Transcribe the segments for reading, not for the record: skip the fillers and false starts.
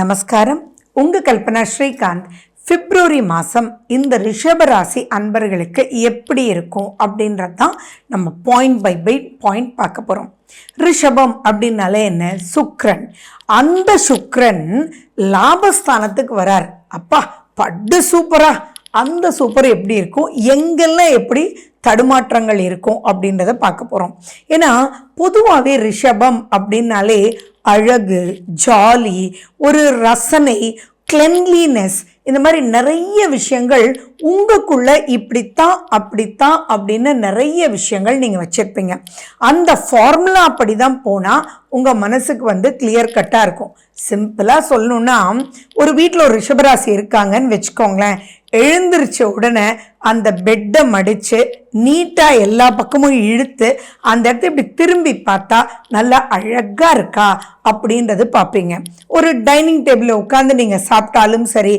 நமஸ்காரம். உங்க கல்பனா ஸ்ரீகாந்த். பிப்ரவரி மாதம் இந்த ரிஷபராசி அன்பர்களுக்கு எப்படி இருக்கும் அப்படின்றது தான் நம்ம பாயிண்ட் பை பாயிண்ட் பார்க்க போகிறோம். ரிஷபம் அப்படின்னாலே என்ன? சுக்ரன். அந்த சுக்ரன் லாபஸ்தானத்துக்கு வரார். அப்பா பட்டு சூப்பரா! அந்த சூப்பர் எப்படி இருக்கும், எங்கெல்லாம் எப்படி தடுமாற்றங்கள் இருக்கும் அப்படின்றத பார்க்க போகிறோம். ஏன்னா பொதுவாகவே ரிஷபம் அப்படின்னாலே அழகு, ஜாலி, ஒரு ரசனை, கிளென்லினஸ், இந்த மாதிரி நிறைய விஷயங்கள் உங்களுக்குள்ள இப்படித்தான் அப்படித்தான் அப்படின்னு நிறைய விஷயங்கள் நீங்கள் வச்சுருப்பீங்க. அந்த ஃபார்முலா அப்படி தான் போனால் உங்கள் மனசுக்கு கிளியர் கட்டாக இருக்கும். சிம்பிளாக சொல்லணுன்னா, ஒரு வீட்டில் ஒரு ரிஷபராசி இருக்காங்கன்னு வச்சுக்கோங்களேன். எழுந்திரிச்ச உடனே அந்த பெட்டை மடித்து நீட்டாக எல்லா பக்கமும் இழுத்து அந்த இடத்த இப்படி திரும்பி பார்த்தா நல்லா அழகாக இருக்கா அப்படின்றது பார்ப்பீங்க. ஒரு டைனிங் டேபிளில் உட்காந்து நீங்கள் சாப்பிட்டாலும் சரி,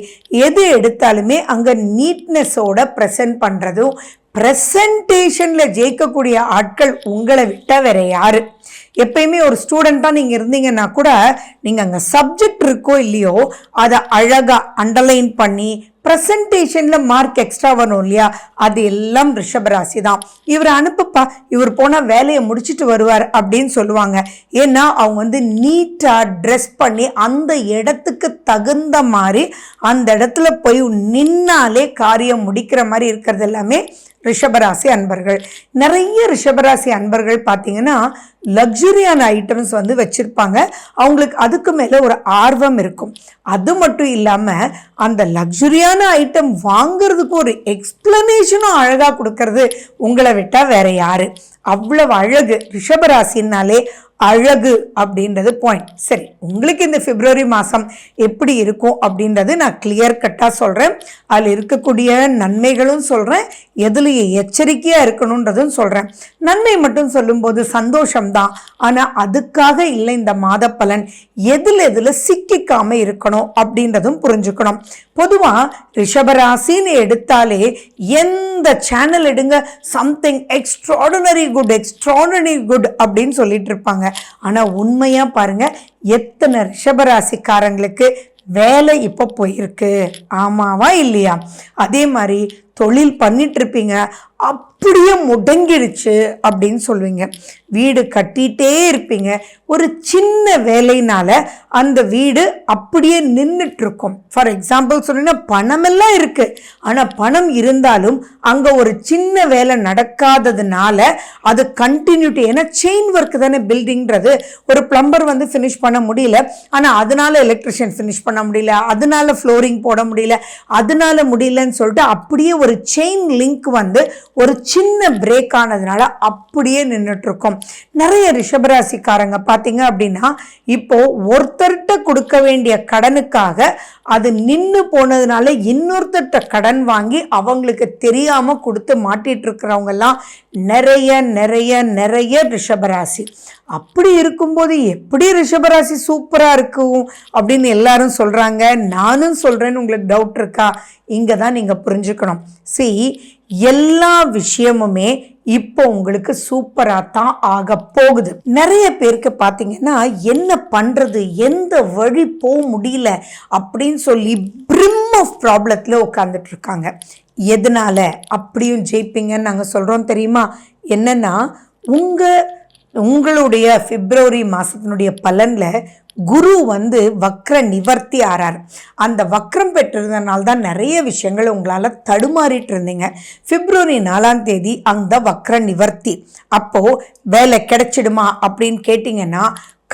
எது எடுத்தாலுமே அங்கே நீட்னஸோட ப்ரெசென்ட் பண்ணுறதும், ப்ரெசன்டேஷனில் ஜெயிக்கக்கூடிய ஆட்கள் உங்களை விட்டால் வேற யாரு? எப்பயுமே ஒரு ஸ்டூடெண்ட்டாக நீங்கள் இருந்தீங்கன்னா கூட நீங்கள் அங்கே சப்ஜெக்ட் இருக்கோ இல்லையோ அதை அழகாக அண்டர்லைன் பண்ணி ப்ரெசன்டேஷனில் மார்க் எக்ஸ்ட்ரா வரும் இல்லையா, அது எல்லாம் ரிஷபராசி தான். இவர் அனுப்புப்பா, இவர் போனால் வேலையை முடிச்சுட்டு வருவார் அப்படின்னு சொல்லுவாங்க. ஏன்னா அவங்க நீட்டாக ட்ரெஸ் பண்ணி அந்த இடத்துக்கு தகுந்த மாதிரி அந்த இடத்துல போய் நின்னாலே காரியம் முடிக்கிற மாதிரி இருக்கிறது எல்லாமே ரிஷபராசி அன்பர்கள். நிறைய ரிஷபராசி அன்பர்கள் பார்த்தீங்கன்னா லக்ஸுரியான ஐட்டம்ஸ் வச்சுருப்பாங்க. அவங்களுக்கு அதுக்கு மேலே ஒரு ஆர்வம் இருக்கும். அது மட்டும் இல்லாமல் அந்த லக்ஸுரியான ஐட்டம் வாங்கிறதுக்கு ஒரு எக்ஸ்பிளனேஷனும் அழகாக கொடுக்கறது உங்களை விட்டால் வேற யாரு? அவ்வளவு அழகு. ரிஷபராசினாலே அழகு அப்படின்றது பாயிண்ட். சரி, உங்களுக்கு இந்த பிப்ரவரி மாதம் எப்படி இருக்கும் அப்படின்றது நான் கிளியர் கட்டாக சொல்கிறேன். அதில் இருக்கக்கூடிய நன்மைகளும் சொல்கிறேன், எதுலேயே எச்சரிக்கையாக இருக்கணுன்றதும் சொல்கிறேன். நன்மை மட்டும் சொல்லும்போது சந்தோஷம்தான், ஆனால் அதுக்காக இல்லை இந்த மாத பலன். எதில் சிக்கிக்காமல் இருக்கணும் அப்படின்றதும் புரிஞ்சுக்கணும். பொதுவாக ரிஷபராசின்னு எடுத்தாலே எந்த சேனல் எடுங்க சம்திங் எக்ஸ்ட்ராடனரி குட் அப்படின்னு சொல்லிட்டு இருப்பாங்க. ஆனால் உண்மையாக பாருங்க, எத்தனை ரிஷபராசிக்காரங்களுக்கு வேலை இப்போ போயிருக்கு. ஆமாவா இல்லையா? அதே மாதிரி தொழில் பண்ணிட்டு இருப்பீங்க, அப்படியே முடங்கிடுச்சு அப்படின்னு சொல்லுவீங்க. வீடு கட்டிகிட்டே இருப்பீங்க, ஒரு சின்ன வேலையினால அந்த வீடு அப்படியே நின்றுட்டுருக்கும். ஃபார் எக்ஸாம்பிள் சொன்னீங்கன்னா, பணமெல்லாம் இருக்குது, ஆனால் பணம் இருந்தாலும் அங்கே ஒரு சின்ன வேலை நடக்காததுனால அது கண்டினியூட்டி. ஏன்னா செயின் ஒர்க் தானே பில்டிங்கிறது. ஒரு பிளம்பர் ஃபினிஷ் பண்ண முடியல, ஆனால் அதனால எலக்ட்ரிஷியன் ஃபினிஷ் பண்ண முடியல, அதனால ஃப்ளோரிங் போட முடியல, அதனால முடியலன்னு சொல்லிட்டு அப்படியே ஒரு செயின் லிங்க் ஒரு சின்ன பிரேக் ஆனதுனால அப்படியே நின்றுட்டு இருக்கோம். நிறைய ரிஷபராசிக்காரங்க பார்த்தீங்க அப்படின்னா இப்போ ஒருத்தர்கிட்ட கொடுக்க வேண்டிய கடனுக்காக அது நின்று போனதுனால இன்னொருத்தர்கிட்ட கடன் வாங்கி அவங்களுக்கு தெரியாம கொடுத்து மாட்டிட்டு இருக்கிறவங்க எல்லாம் நிறைய நிறைய நிறைய ரிஷபராசி. அப்படி இருக்கும்போது எப்படி ரிஷபராசி சூப்பரா இருக்கும் அப்படின்னு எல்லாரும் சொல்றாங்க, நானும் சொல்றேன்னு உங்களுக்கு டவுட் இருக்கா? இங்க தான் நீங்க புரிஞ்சுக்கணும். எல்லா விஷயமுமே இப்போ உங்களுக்கு சூப்பரா தான் ஆக போகுது. நிறைய பேருக்கு பார்த்தீங்கன்னா என்ன பண்றது, எந்த வழி போக முடியல அப்படின்னு சொல்லி பிரிம் ஆஃப் ப்ராப்ளத்துல உட்கார்ந்துட்டு இருக்காங்க. எதனால அப்படியும் ஜெயிப்பீங்கன்னு நாங்கள் சொல்றோம் தெரியுமா? என்னன்னா, உங்களுடைய பிப்ரவரி மாதத்தினுடைய பலனில் குரு வக்ர நிவர்த்தி ஆறார். அந்த வக்ரம் பெற்றிருந்தனால தான் நிறைய விஷயங்கள் உங்களால் தடுமாறிட்டு இருந்தீங்க. பிப்ரவரி 4ஆம் தேதி அந்த வக்ர நிவர்த்தி. அப்போது வேலை கிடைச்சிடுமா அப்படின்னு கேட்டிங்கன்னா,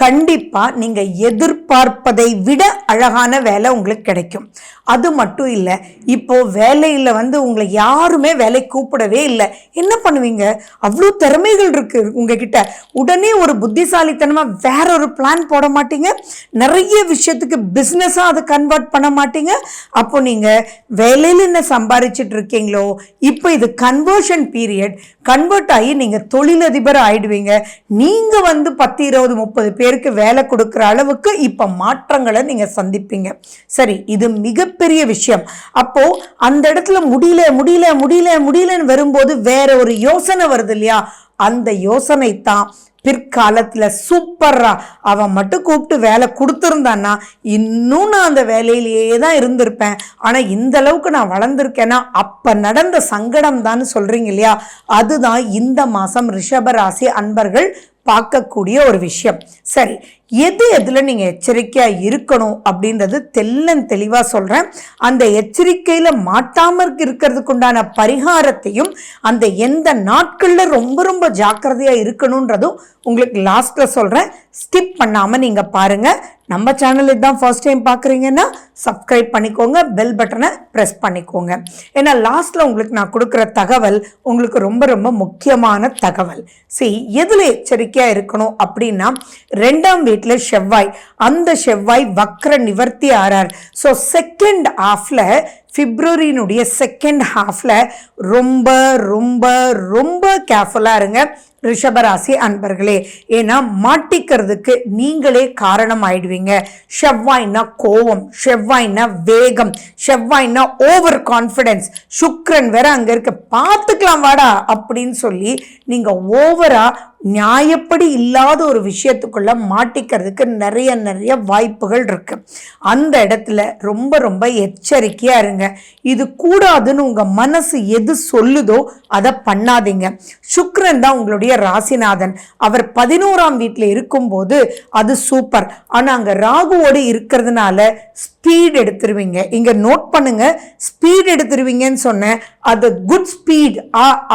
கண்டிப்பாக நீங்கள் எதிர்பார்ப்பதை விட அழகான வேலை உங்களுக்கு கிடைக்கும். அது மட்டும் இல்லை, இப்போது வேலையில் உங்களை யாருமே வேலை கூப்பிடவே இல்லை. என்ன பண்ணுவீங்க? அவ்வளோ திறமைகள் இருக்குது உங்ககிட்ட. உடனே ஒரு புத்திசாலித்தனமாக வேற ஒரு பிளான் போட மாட்டீங்க, நிறைய விஷயத்துக்கு பிஸ்னஸாக அதை கன்வெர்ட் பண்ண மாட்டீங்க. அப்போ நீங்கள் வேலையில் என்ன சம்பாதிச்சுட்டு இருக்கீங்களோ, இப்போ இது கன்வர்ஷன் பீரியட். கன்வெர்ட் ஆகி நீங்கள் தொழிலதிபர் ஆயிடுவீங்க. நீங்கள் 10, 20, 30 பேருக்கு வேலை கொடுக்குற அளவுக்கு இப்போ மாற்றங்களை நீங்கள் சந்திப்பீங்க. சரி, இது மிகப்பெரிய விஷயம். அப்போ அந்த இடத்துல முடியலன்னு வரும்போது வேற ஒரு யோசனை வருது இல்லையா? அந்த யோசனை தான் பிற்காலத்துல சூப்பரா அவன் மட்டும் கூப்பிட்டு வேலை கொடுத்துருந்தான்னா இன்னும் நான் அந்த வேலையிலேயே தான் இருந்திருப்பேன். ஆனா இந்த அளவுக்கு நான் வளர்ந்துருக்கேன்னா அப்ப நடந்த சங்கடம் தான் சொல்றீங்க இல்லையா, அதுதான் இந்த மாசம் ரிஷபராசி அன்பர்கள் பார்க்கக்கூடிய ஒரு விஷயம். சரி, எதுல நீங்க எச்சரிக்கையா இருக்கணும் அப்படின்றது தெளிவா சொல்றேன். அந்த எச்சரிக்கையில மாட்டாம இருக்கிறதுக்கு உண்டான பரிகாரத்தையும் அந்த எந்த நாட்கள்ல ரொம்ப ரொம்ப ஜாக்கிரதையா இருக்கணும்ன்றதும் உங்களுக்கு லாஸ்ட்ல சொல்றேன். ஸ்கிப் பண்ணாம நீங்க பாருங்க. நம்ம சேனல் இதுதான் ஃபர்ஸ்ட் டைம் பார்க்குறீங்கன்னா சப்ஸ்கிரைப் பண்ணிக்கோங்க, பெல் பட்டனை ப்ரெஸ் பண்ணிக்கோங்க. ஏன்னா லாஸ்ட்ல உங்களுக்கு நான் கொடுக்குற தகவல் உங்களுக்கு ரொம்ப ரொம்ப முக்கியமான தகவல். சரி, எதுல எச்சரிக்கையா இருக்கணும் அப்படின்னா, 2ஆம் வீட்டுல செவ்வாய், அந்த செவ்வாய் வக்ர நிவர்த்தி ஆறார். ஸோ செகண்ட் ஹாஃப்ல, பிப்ரவரியினுடைய செகண்ட் ஹாஃப்ல ரொம்ப ரொம்ப ரொம்ப கேர்ஃபுல்லா இருங்க ரிஷபராசி அன்பர்களே. ஏன்னா மாட்டிக்கிறதுக்கு நீங்களே காரணம் ஆயிடுவீங்க. செவ்வாய்னா கோவம், செவ்வாய்னா வேகம், செவ்வாய்னா ஓவர் கான்ஃபிடன்ஸ். சுக்கிரன் வேற அங்க இருக்க, பார்த்துக்கலாம் வாடா அப்படின்னு சொல்லி நீங்க ஓவரா நியாயப்படி இல்லாத ஒரு விஷயத்துக்குள்ள மாட்டிக்கிறதுக்கு நிறைய நிறைய வாய்ப்புகள் இருக்கு. அந்த இடத்துல ரொம்ப ரொம்ப எச்சரிக்கையா இருங்க. இது கூடாதுன்னு உங்க மனசு எது சொல்லுதோ அதை பண்ணாதீங்க. சுக்கிரன் தான் உங்களுடைய ராசிநாதன். அவர் 11ஆம் வீட்டுல இருக்கும்போது அது சூப்பர். ஆனா அங்க ராகுவோடு இருக்கிறதுனால ஸ்பீட் எடுத்துருவீங்க. இங்க நோட் பண்ணுங்க, ஸ்பீட் எடுத்துருவீங்கன்னு சொன்னேன். அது குட் ஸ்பீட்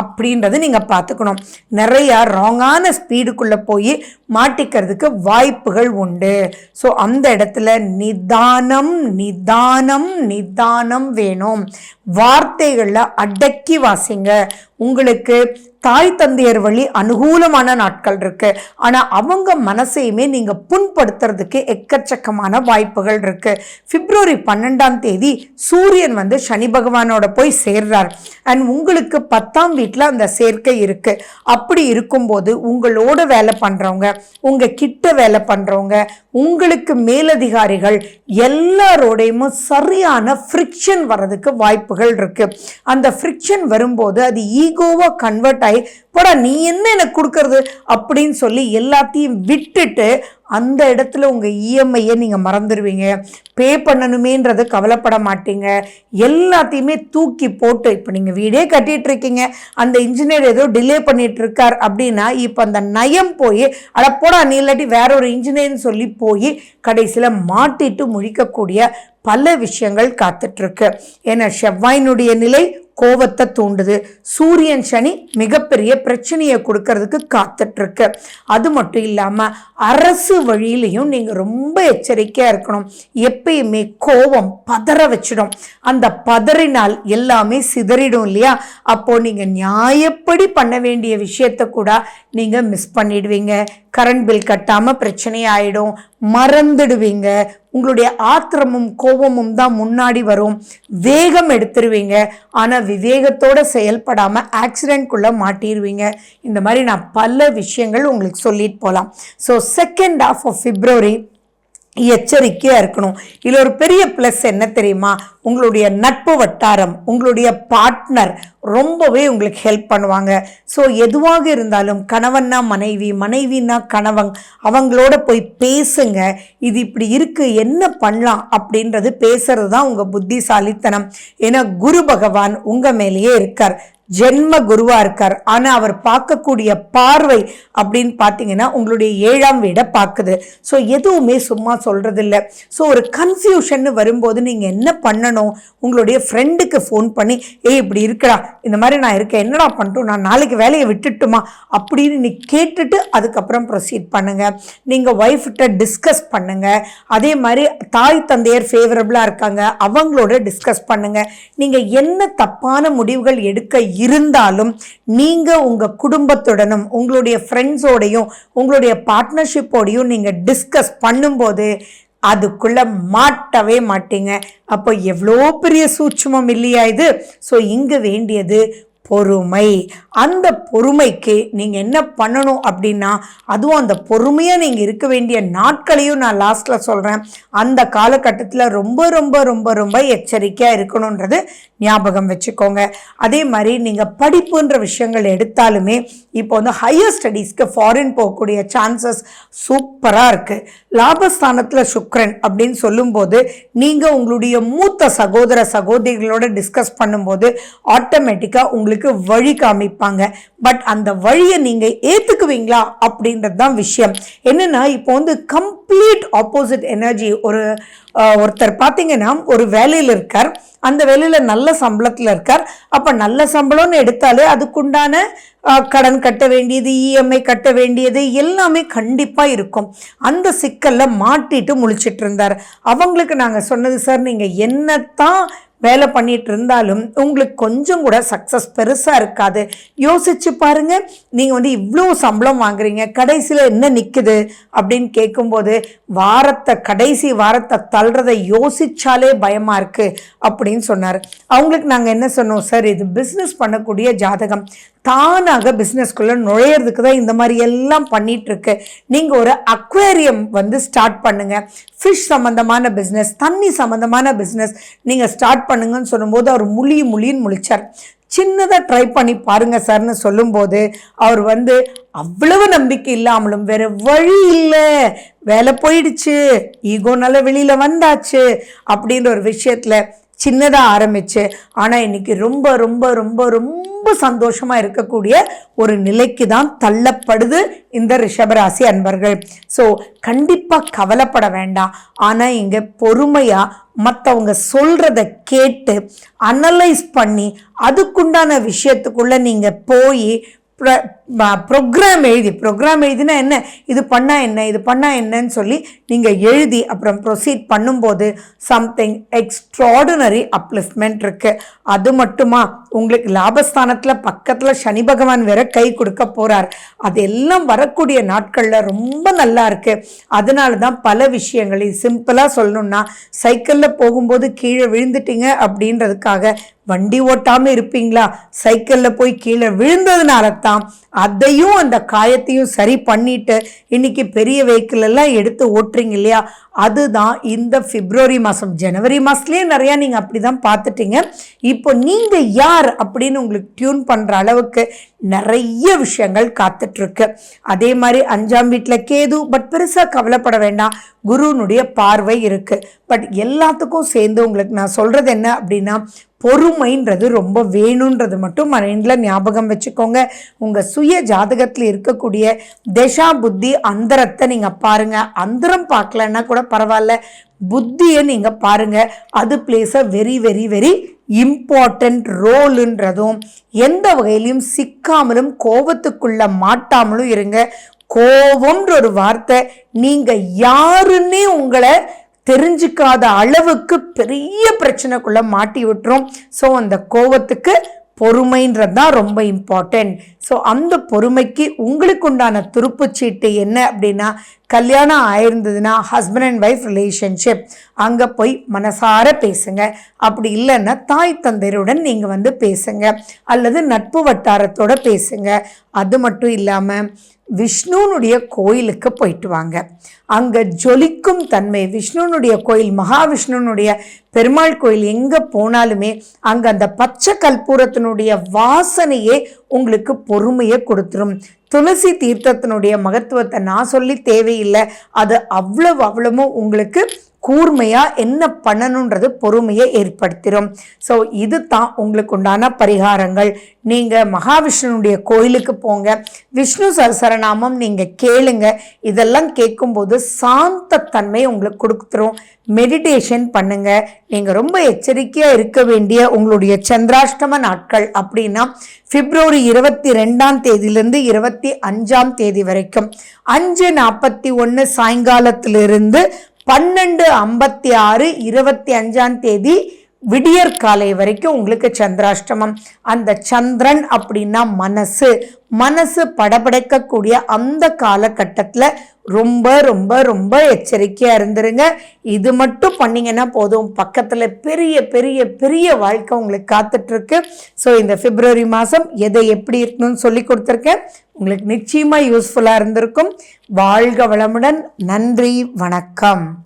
அப்படின்றது நீங்க பார்த்துக்கணும். நிறைய ராங்கான ஸ்பீடுக்குள்ள போய் மாட்டிக்கிறதுக்கு வாய்ப்புகள் உண்டு. ஸோ அந்த இடத்துல நிதானம் நிதானம் நிதானம் வேணும். வார்த்தைகள்ல அடக்கி வாசிங்க. உங்களுக்கு தாய் தந்தையர் வழி அனுகூலமான நாட்கள் இருக்கு. ஆனா அவங்க மனசையுமே நீங்க புண்படுத்துறதுக்கு எக்கச்சக்கமான வாய்ப்புகள் இருக்கு. பிப்ரவரி 12ஆம் தேதி சூரியன் வந்து சனி பகவானோட போய் சேர்றார். அண்ட் உங்களுக்கு 10ஆம் வீட்டுல அந்த சேர்க்கை இருக்கு. அப்படி இருக்கும்போது உங்களோட வேலை பண்றவங்க, உங்க கிட்ட வேலை பண்றவங்க, உங்களுக்கு மேலதிகாரிகள் எல்லாரோடையும் சரியான ஃப்ரிக்ஷன் வர்றதுக்கு வாய்ப்புகள் இருக்கு. அந்த ஃப்ரிக்ஷன் வரும்போது அது ஈகோவா கன்வெர்ட் ஆகி, போடா நீ என்ன எனக்கு கொடுக்கறது அப்படின்னு சொல்லி எல்லாத்தையும் விட்டுட்டு அந்த இடத்துல உங்க இஎம்ஐயை நீங்க மறந்துடுவீங்க. பே பண்ணணுமேன்றது கவலைப்பட மாட்டீங்க. எல்லாத்தையுமே தூக்கி போட்டு, இப்போ நீங்க வீடே கட்டிட்டு இருக்கீங்க, அந்த இன்ஜினியர் ஏதோ டிலே பண்ணிட்டு இருக்கார் அப்படின்னா இப்போ அந்த நயம் போய் அட போடா நீ இல்லாட்டி வேற ஒரு இன்ஜினியர்னு சொல்லி போய் கடைசியில மாட்டிட்டு முழிக்கக்கூடிய பல விஷயங்கள் காத்துட்டு இருக்கு. ஏன்னா செவ்வாயினுடைய நிலை கோவத்தை தூண்டுது. சூரியன் சனி மிகப்பெரிய பிரச்சனையை கொடுக்கறதுக்கு காத்துட்டு இருக்கு. அது மட்டும் இல்லாம அரசு வழியிலையும் நீங்க ரொம்ப எச்சரிக்கையா இருக்கணும். எப்பயுமே கோவம் பதற வச்சிடும். அந்த பதறினால் எல்லாமே சிதறிடும் இல்லையா? அப்போ நீங்க நியாயப்படி பண்ண வேண்டிய விஷயத்த கூட நீங்க மிஸ் பண்ணிடுவீங்க. கரண்ட் பில் கட்டாம பிரச்சனை ஆயிடும், மறந்துடுவீங்க. உங்களுடைய ஆத்திரமும் கோபமும் தான் முன்னாடி வரும். வேகம் எடுத்துருவீங்க. ஆனா விவேகத்தோட செயல்படாம ஆக்சிடென்ட்குள்ள மாட்டிடுவீங்க. இந்த மாதிரி நான் பல விஷயங்கள் உங்களுக்கு சொல்லிட்டு போகலாம். So second half of February எச்சரிக்கையா இருக்கணும். இதுல ஒரு பெரிய பிளஸ் என்ன தெரியுமா? உங்களுடைய நட்பு வட்டாரம், உங்களுடைய பார்ட்னர் ரொம்பவே உங்களுக்கு ஹெல்ப் பண்ணுவாங்க. ஸோ எதுவாக இருந்தாலும் கணவன்னா மனைவி, மனைவின்னா கணவன், அவங்களோட போய் பேசுங்க. இது இப்படி இருக்கு, என்ன பண்ணலாம் அப்படின்றது பேசுறது தான் உங்க புத்திசாலித்தனம். ஏன்னா குரு பகவான் உங்க மேலேயே இருக்கார், ஜென்ம குருவா இருக்கார். ஆனா அவர் பார்க்கக்கூடிய பார்வை அப்படின்னு பார்த்தீங்கன்னா உங்களுடைய 7ஆம் வீடை பார்க்குது. ஸோ எதுவுமே சும்மா சொல்றது இல்லை. ஸோ ஒரு கன்ஃபியூஷன் வரும்போது நீங்க என்ன பண்ணணும்? உங்களுடைய ஃப்ரெண்டுக்கு ஃபோன் பண்ணி, இப்படி இருக்கடா, இந்த மாதிரி நான் இருக்கேன், என்னடா பண்ணிட்டோம், நான் நாளைக்கு வேலையை விட்டுட்டுமா அப்படின்னு நீ கேட்டுட்டு அதுக்கப்புறம் ப்ரொசீட் பண்ணுங்க. நீங்க ஒய்ஃப்கிட்ட டிஸ்கஸ் பண்ணுங்க. அதே மாதிரி தாய் தந்தையர் ஃபேவரபிளா இருக்காங்க, அவங்களோட டிஸ்கஸ் பண்ணுங்க. நீங்க என்ன தப்பான முடிவுகள் எடுக்க இருந்தாலும் நீங்க உங்க குடும்பத்துடனும் உங்களுடைய ஃப்ரெண்ட்ஸோடையும் உங்களுடைய பார்ட்னர்ஷிப்போடையும் நீங்க டிஸ்கஸ் பண்ணும்போது அதுக்குள்ள மாட்டவே மாட்டீங்க. அப்போ எவ்வளோ பெரிய சூட்சுமம் இல்லையா இது? ஸோ இங்க வேண்டியது பொறுமை. அந்த பொறுமைக்கு நீங்கள் என்ன பண்ணணும் அப்படின்னா, அதுவும் அந்த பொறுமையாக நீங்கள் இருக்க வேண்டிய நாட்களையும் நான் லாஸ்ட்டில் சொல்கிறேன். அந்த காலகட்டத்தில் ரொம்ப ரொம்ப ரொம்ப ரொம்ப எச்சரிக்கையாக இருக்கணுன்றது ஞாபகம் வச்சுக்கோங்க. அதே மாதிரி நீங்கள் படிப்புன்ற விஷயங்கள் எடுத்தாலுமே இப்போ வந்து ஹையர் ஸ்டடீஸ்க்கு ஃபாரின் போகக்கூடிய சான்சஸ் சூப்பராக இருக்குது. லாபஸ்தானத்தில் சுக்கிரன் அப்படின்னு சொல்லும்போது நீங்கள் உங்களுடைய மூத்த சகோதர சகோதரிகளோட டிஸ்கஸ் பண்ணும்போது ஆட்டோமேட்டிக்காக உங்களுக்கு வழி காமிப்பாங்க. பட் அந்த வழியை நீங்க ஏத்துக்குவீங்களா அப்படின்றது தான் விஷயம். என்னன்னா இப்போ வந்து கம்ப்ளீட் ஆப்போசிட் எனர்ஜி. ஒருத்தர் பார்த்தீங்கன்னா ஒரு வேலையில் இருக்கார், அந்த வேலையில் நல்ல சம்பளத்தில் இருக்கார். அப்போ நல்ல சம்பளம்னு எடுத்தாலே அதுக்குண்டான கடன் கட்ட வேண்டியது, இஎம்ஐ கட்ட வேண்டியது எல்லாமே கண்டிப்பாக இருக்கும். அந்த சிக்கலில் மாட்டிட்டு முழிச்சிட்டு இருந்தார். அவங்களுக்கு நாங்கள் சொன்னது, சார் நீங்கள் என்னத்தான் வேலை பண்ணிட்டு இருந்தாலும் உங்களுக்கு கொஞ்சம் கூட சக்ஸஸ் பெருசாக இருக்காது. யோசிச்சு பாருங்க, நீங்கள் வந்து இவ்வளோ சம்பளம் வாங்குறீங்க, கடைசியில் என்ன நிற்குது அப்படின்னு கேட்கும்போது கடைசி வாரத்தை தள்ளுறதை யோசிச்சாலே பயமாக இருக்குது அப்படின்னு சொன்னார். அவங்களுக்கு நாங்கள் என்ன சொன்னோம், சார் இது பிஸ்னஸ் பண்ணக்கூடிய ஜாதகம், தானாக பிஸ்னஸ்குள்ளே நுழையிறதுக்கு தான் இந்த மாதிரி எல்லாம் பண்ணிகிட்ருக்கு. நீங்கள் ஒரு அக்வேரியம் வந்து ஸ்டார்ட் பண்ணுங்கள், ஃபிஷ் சம்மந்தமான பிஸ்னஸ், தண்ணி சம்மந்தமான பிஸ்னஸ் நீங்கள் ஸ்டார்ட் பண்ணுங்கன்னு சொல்லும்போது அவர் முழின்னு முழிச்சார். சின்னதாக ட்ரை பண்ணி பாருங்க சார்னு சொல்லும்போது அவர் வந்து அவ்வளவு நம்பிக்கை இல்லாமலும் வேற வழி இல்லை, வேலை போயிடுச்சு, ஈகோனால வெளியில் வந்தாச்சு அப்படின்ற ஒரு விஷயத்தில் சின்னதாக ஆரம்பிச்சு ஆனால் இன்னைக்கு ரொம்ப ரொம்ப ரொம்ப ரொம்ப சந்தோஷமாக இருக்கக்கூடிய ஒரு நிலைக்கு தான் தள்ளப்படுது இந்த ரிஷபராசி அன்பர்கள். ஸோ கண்டிப்பாக கவலைப்பட வேண்டாம். ஆனால் இங்கே பொறுமையாக மற்றவங்க சொல்கிறத கேட்டு அனலைஸ் பண்ணி அதுக்குண்டான விஷயத்துக்குள்ளே நீங்கள் போய் ப்ரோக்ராம் எழுதினா என்ன, இது பண்ணால் என்ன, இது பண்ணால் என்னன்னு சொல்லி நீங்கள் எழுதி அப்புறம் ப்ரொசீட் பண்ணும்போது சம்திங் எக்ஸ்ட்ராடினரி அப்லிஃப்ட்மெண்ட் இருக்குது. அது மட்டுமா, உங்களுக்கு லாபஸ்தானத்தில் பக்கத்தில் சனி பகவான் வேற கை கொடுக்க போகிறார். அதெல்லாம் வரக்கூடிய நாட்களில் ரொம்ப நல்லா இருக்குது. அதனால தான் பல விஷயங்கள் சிம்பிளாக சொல்லணும்னா, சைக்கிளில் போகும்போது கீழே விழுந்துட்டீங்க அப்படின்றதுக்காக வண்டி ஓட்டாமல் இருப்பீங்களா? சைக்கிளில் போய் கீழே விழுந்ததுனால தான் அதையும் அந்த காயத்தையும் சரி பண்ணிட்டு இன்னைக்கு பெரிய வெஹிக்கிள் எல்லாம் எடுத்து ஓட்டுறீங்க இல்லையா? அதுதான் இந்த பிப்ரவரி மாதம். ஜனவரி மாதத்துலேயே நிறையா நீங்கள் அப்படி தான் பார்த்துட்டீங்க. இப்போ நீங்கள் யார் அப்படின்னு உங்களுக்கு டியூன் பண்ணுற அளவுக்கு நிறைய விஷயங்கள் காத்துட்ருக்கு. அதே மாதிரி 5ஆம் வீட்டில் கேது, பட் பெருசாக கவலைப்பட வேண்டாம், குருனுடைய பார்வை இருக்குது. பட் எல்லாத்துக்கும் சேர்ந்து உங்களுக்கு நான் சொல்கிறது என்ன அப்படின்னா, பொறுமைன்றது ரொம்ப வேணுன்றது மட்டும் மைண்டில் ஞாபகம் வச்சுக்கோங்க. உங்கள் சுய ஜாதகத்தில் இருக்கக்கூடிய தசா புத்தி அந்தரத்தை நீங்கள் பாருங்கள். அந்தரம் பார்க்கலன்னா கூட பரவாயில்ல, புத்தியை நீங்கள் பாருங்கள். அது plays a very very very important ரோலுன்றதும், எந்த வகையிலையும் சிக்காமலும் கோபத்துக்குள்ள மாட்டாமலும் இருங்க. கோபம்ன்ற ஒரு வார்த்தை நீங்கள் யாருன்னே உங்களை தெரிஞ்சுக்காத அளவுக்கு பெரிய பிரச்சனைக்குள்ள மாட்டி விட்டுரும். ஸோ அந்த கோபத்துக்கு பொறுமைன்றது தான் ரொம்ப இம்பார்ட்டன்ட். ஸோ அந்த பொறுமைக்கு உங்களுக்கு உண்டான துருப்புச்சீட்டு என்ன அப்படின்னா, கல்யாணம் ஆயிருந்ததுன்னா ஹஸ்பண்ட் அண்ட் ஒய்ஃப் ரிலேஷன்ஷிப், அங்கே போய் மனசார பேசுங்க. அப்படி இல்லைன்னா தாய் தந்தையருடன் நீங்கள் வந்து பேசுங்க, அல்லது நட்பு வட்டாரத்தோட பேசுங்க. அது மட்டும் இல்லாமல் விஷ்ணுனுடைய கோயிலுக்கு போயிட்டு வாங்க. அங்கே ஜொலிக்கும் தன்மை விஷ்ணுனுடைய கோயில், மகாவிஷ்ணுனுடைய பெருமாள் கோயில் எங்கே போனாலுமே அங்கே அந்த பச்சை கற்பூரத்தினுடைய வாசனையே உங்களுக்கு பொறுமையை கொடுத்துரும். துளசி தீர்த்தத்தினுடைய மகத்துவத்தை நான் சொல்லி தேவையில்லை. அது அவ்வளவும் உங்களுக்கு கூர்மையாக என்ன பண்ணணுன்றது பொறுமையை ஏற்படுத்திடும். ஸோ இது தான் உங்களுக்கு உண்டான பரிகாரங்கள். நீங்கள் மகாவிஷ்ணுனுடைய கோயிலுக்கு போங்க, விஷ்ணு சஹஸ்ரநாமம் நீங்கள் கேளுங்க. இதெல்லாம் கேட்கும்போது சாந்தத்தன்மை உங்களுக்கு கொடுத்துரும். மெடிடேஷன் பண்ணுங்க. நீங்கள் ரொம்ப எச்சரிக்கையாக இருக்க வேண்டிய உங்களுடைய சந்திராஷ்டம நாட்கள் அப்படின்னா பிப்ரவரி 22ஆம் தேதியிலிருந்து 25ஆம் தேதி வரைக்கும் 5:41 சாயங்காலத்திலிருந்து 12:56 25ஆம் தேதி விடியற் காலை வரைக்கும் உங்களுக்கு சந்திராஷ்டமம். அந்த சந்திரன் அப்படின்னா மனசு படபடைக்கக்கூடிய அந்த காலகட்டத்தில் ரொம்ப ரொம்ப ரொம்ப எச்சரிக்கையாக இருந்துருங்க. இது மட்டும் பண்ணிங்கன்னா போதும், பக்கத்தில் பெரிய பெரிய பெரிய வாழ்க்கை உங்களுக்கு காத்துட்ருக்கு. ஸோ இந்த பிப்ரவரி மாதம் எதை எப்படி இருக்கணும்னு சொல்லி கொடுத்துருக்கேன். உங்களுக்கு நிச்சயமாக யூஸ்ஃபுல்லாக இருந்திருக்கும். வாழ்க வளமுடன். நன்றி, வணக்கம்.